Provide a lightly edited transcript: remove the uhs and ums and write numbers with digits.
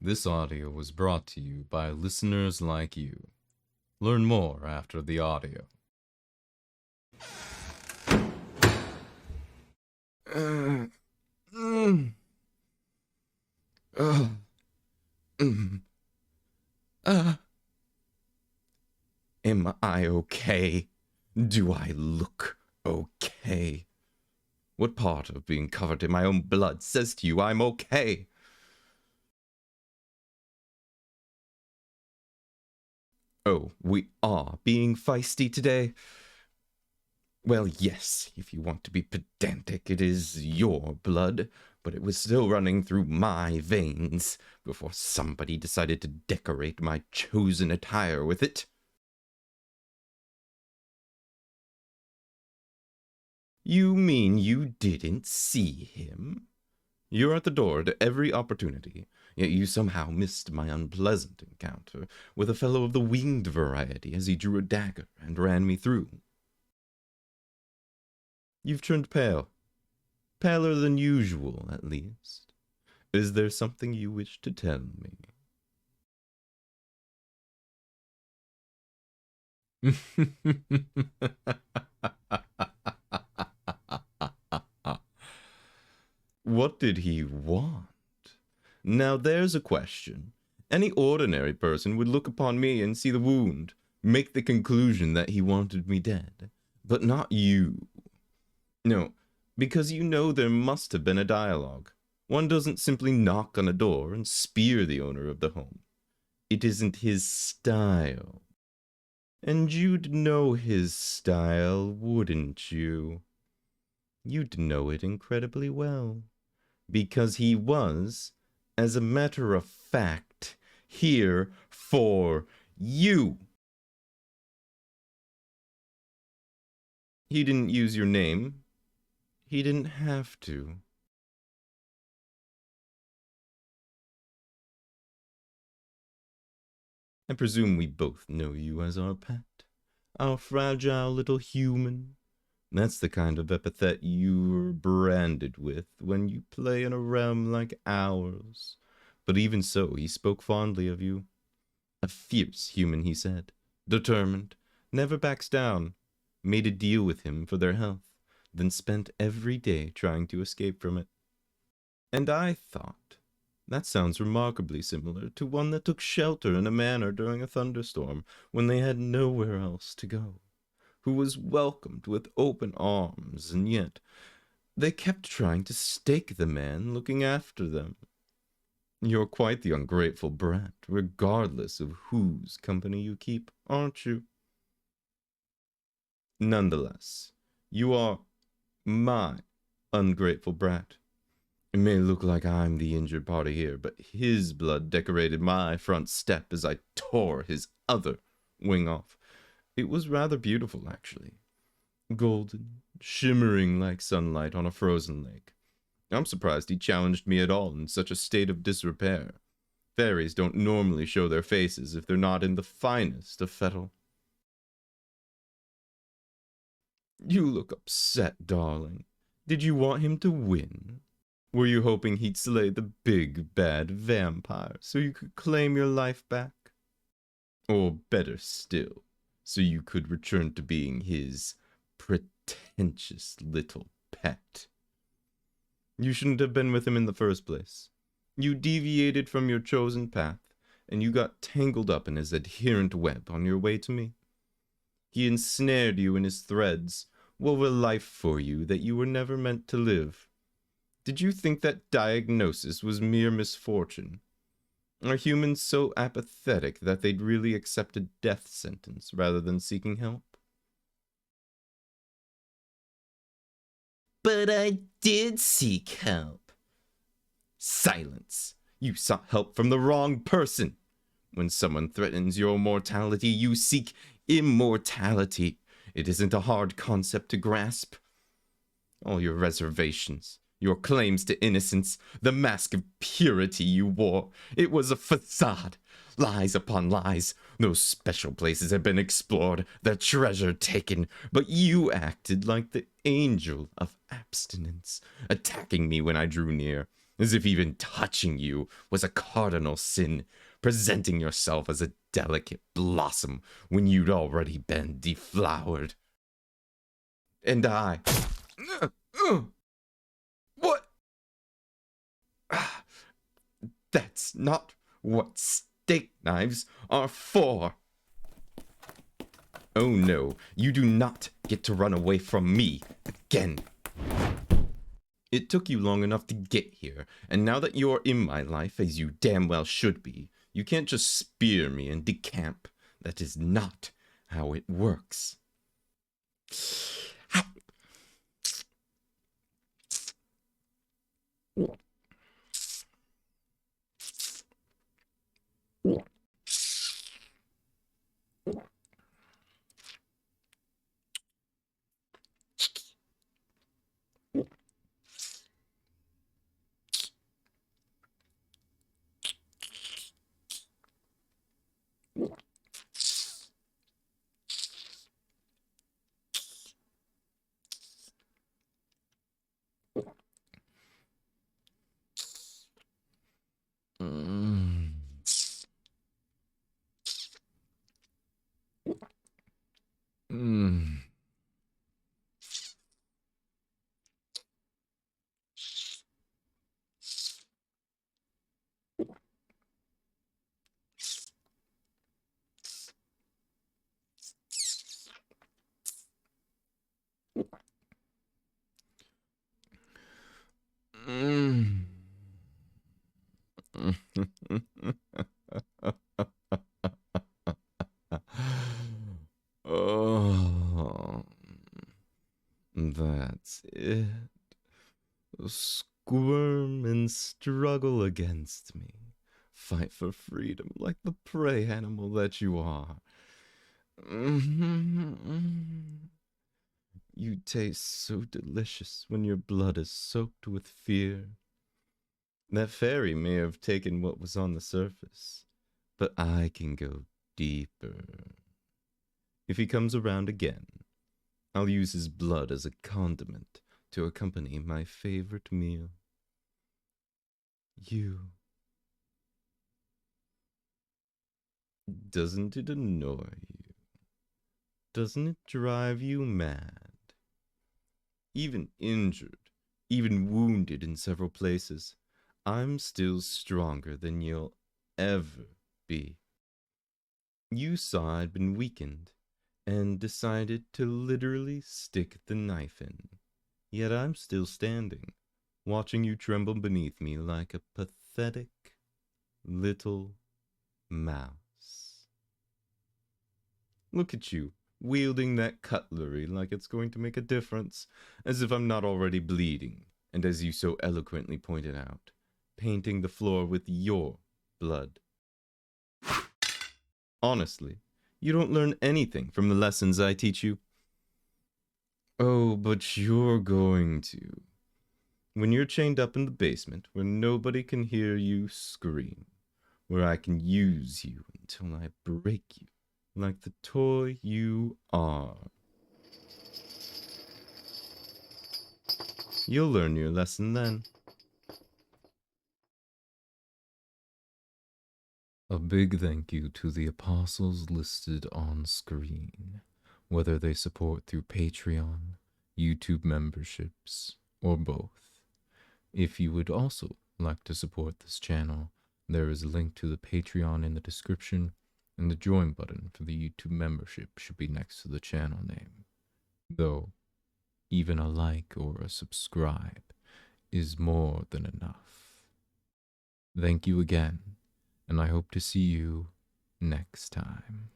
This audio was brought to you by listeners like you. Learn more after the audio. Am I okay? Do I look okay? What part of being covered in my own blood says to you I'm okay? Oh, we are being feisty today? Well, yes, if you want to be pedantic, it is your blood, but it was still running through my veins before somebody decided to decorate my chosen attire with it. You mean you didn't see him? You're at the door to every opportunity, yet you somehow missed my unpleasant encounter with a fellow of the winged variety as he drew a dagger and ran me through. You've turned pale. Paler than usual, at least. Is there something you wish to tell me? What did he want? Now there's a question. Any ordinary person would look upon me and see the wound, make the conclusion that he wanted me dead, but not you. No, because you know there must have been a dialogue. One doesn't simply knock on a door and spear the owner of the home. It isn't his style. And you'd know his style, wouldn't you? You'd know it incredibly well. Because he was, as a matter of fact, here for you. He didn't use your name. He didn't have to. I presume we both know you as our pet, our fragile little human. That's the kind of epithet you're branded with when you play in a realm like ours. But even so, he spoke fondly of you. A fierce human, he said. Determined. Never backs down. Made a deal with him for their health. Then spent every day trying to escape from it. And I thought, that sounds remarkably similar to one that took shelter in a manor during a thunderstorm when they had nowhere else to go, who was welcomed with open arms, and yet they kept trying to stake the man looking after them. You're quite the ungrateful brat, regardless of whose company you keep, aren't you? Nonetheless, you are my ungrateful brat. It may look like I'm the injured party here, but his blood decorated my front step as I tore his other wing off. It was rather beautiful, actually. Golden, shimmering like sunlight on a frozen lake. I'm surprised he challenged me at all in such a state of disrepair. Fairies don't normally show their faces if they're not in the finest of fettle. You look upset, darling. Did you want him to win? Were you hoping he'd slay the big, bad vampire so you could claim your life back? Or better still, so you could return to being his pretentious little pet? You shouldn't have been with him in the first place. You deviated from your chosen path, and you got tangled up in his adherent web on your way to me. He ensnared you in his threads, wove a life for you that you were never meant to live. Did you think that diagnosis was mere misfortune? Are humans so apathetic that they'd really accept a death sentence rather than seeking help? But I did seek help. Silence! You sought help from the wrong person. When someone threatens your mortality, you seek immortality. It isn't a hard concept to grasp. All your reservations, your claims to innocence, the mask of purity you wore, it was a facade. Lies upon lies. No special places had been explored, the treasure taken, but you acted like the angel of abstinence, attacking me when I drew near, As if even touching you was a cardinal sin, presenting yourself as a delicate blossom when you'd already been deflowered. And I... What? That's not what steak knives are for. Oh no, you do not get to run away from me again. It took you long enough to get here, and now that you're in my life, as you damn well should be, you can't just spear me and decamp. That is not how it works. Oh, that's it. Squirm and struggle against me. Fight for freedom like the prey animal that you are. You taste so delicious when your blood is soaked with fear. That fairy may have taken what was on the surface, but I can go deeper. If he comes around again, I'll use his blood as a condiment to accompany my favorite meal. You. Doesn't it annoy you? Doesn't it drive you mad? Even injured, even wounded in several places, I'm still stronger than you'll ever be. You saw I'd been weakened and decided to literally stick the knife in. Yet I'm still standing, watching you tremble beneath me like a pathetic little mouse. Look at you, wielding that cutlery like it's going to make a difference, as if I'm not already bleeding, and as you so eloquently pointed out, painting the floor with your blood. Honestly, you don't learn anything from the lessons I teach you. Oh, but you're going to. When you're chained up in the basement where nobody can hear you scream, where I can use you until I break you like the toy you are. You'll learn your lesson then. A big thank you to the apostles listed on screen, whether they support through Patreon, YouTube memberships, or both. If you would also like to support this channel, there is a link to the Patreon in the description, and the join button for the YouTube membership should be next to the channel name. Though, even a like or a subscribe is more than enough. Thank you again, and I hope to see you next time.